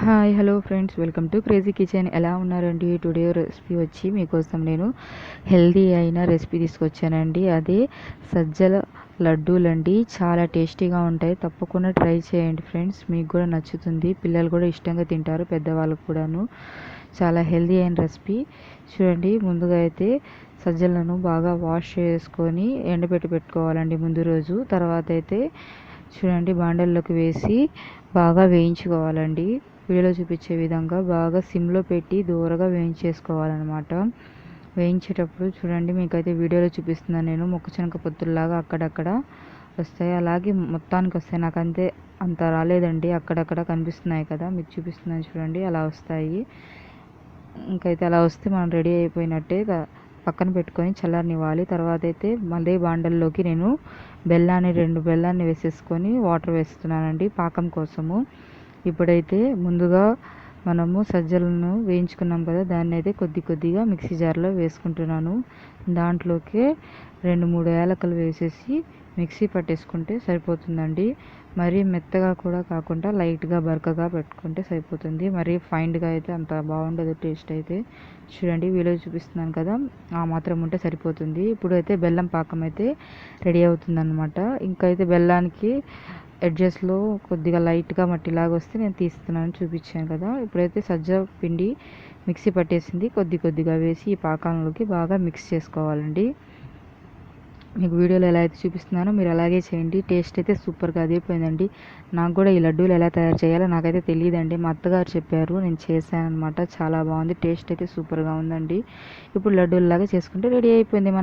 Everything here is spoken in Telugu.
Hi hello friends, welcome to crazy kitchen. ఎలా ఉన్నారండి? టుడే రెసిపీ వచ్చి మీకోసం నేను హెల్దీ అయిన రెసిపీ తీసుకొచ్చానండి. అదే సజ్జల లడ్డూలండి. చాలా టేస్టీగా ఉంటాయి. తప్పకుండా ట్రై చేయండి ఫ్రెండ్స్, మీకు కూడా నచ్చుతుంది. పిల్లలు కూడా ఇష్టంగా తింటారు, పెద్దవాళ్ళకు కూడాను. చాలా హెల్దీ అయిన రెసిపీ. చూడండి, ముందుగా అయితే సజ్జలను బాగా వాష్ చేసుకొని ఎండబెట్టి పెట్టుకోవాలండి ముందు రోజు. తర్వాత అయితే చూడండి, బాండల్లోకి వేసి బాగా వేయించుకోవాలండి. వీడియోలో చూపించే విధంగా బాగా సిమ్లో పెట్టి దూరగా వేయించేసుకోవాలన్నమాట. వేయించేటప్పుడు చూడండి, మీకైతే వీడియోలో చూపిస్తున్నాను నేను, మొక్కజొన్న పొత్తుల్లాగా అక్కడక్కడ వస్తాయి. అలాగే మొత్తానికి వస్తాయి. నాకంతే అంత రాలేదండి, అక్కడక్కడ కనిపిస్తున్నాయి కదా, మీకు చూపిస్తున్నాను చూడండి, అలా వస్తాయి. ఇంకైతే అలా వస్తే మనం రెడీ అయిపోయినట్టే. పక్కన పెట్టుకొని చల్లారనివ్వాలి. తర్వాత అయితే మళ్ళీ బాండల్లోకి నేను రెండు బెల్లాన్ని వేసేసుకొని వాటర్ వేస్తున్నానండి పాకం కోసము. ఇప్పుడైతే ముందుగా మనము సజ్జలను వేయించుకున్నాం కదా, దాన్ని అయితే కొద్దిగా మిక్సీ జార్లో వేసుకుంటున్నాను. దాంట్లోకి 2-3 యాలకులు వేసేసి మిక్సీ పట్టేసుకుంటే సరిపోతుందండి. మరీ మెత్తగా కూడా కాకుండా లైట్గా బరకగా పెట్టుకుంటే సరిపోతుంది. మరీ ఫైన్గా అయితే అంత బాగుండదు టేస్ట్ అయితే. చూడండి, వీడియో చూపిస్తున్నాను కదా, ఆ మాత్రం ఉంటే సరిపోతుంది. ఇప్పుడు అయితే బెల్లం పాకం అయితే రెడీ అవుతుందన్నమాట. ఇంకైతే బెల్లానికి ఎడ్జెస్లో కొద్దిగా లైట్గా మట్టిలాగా వస్తే నేను తీస్తున్నాను, చూపించాను కదా. ఇప్పుడైతే సజ్జ పిండి మిక్సీ పట్టేసింది కొద్దిగా వేసి ఈ పాకంలోకి బాగా మిక్స్ చేసుకోవాలండి. మీకు వీడియోలో ఎలా అయితే చూపిస్తున్నానో మీరు అలాగే చేయండి. టేస్ట్ అయితే సూపర్గా అదిరిపోయిందండి. నాకు కూడా ఈ లడ్డూలు ఎలా తయారు చేయాలో నాకైతే తెలియదండి, మా అత్తగారు చెప్పారు, నేను చేశాను అనమాట. చాలా బాగుంది, టేస్ట్ అయితే సూపర్గా ఉందండి. ఇప్పుడు లడ్డూలలాగా చేసుకుంటే రెడీ అయిపోయింది.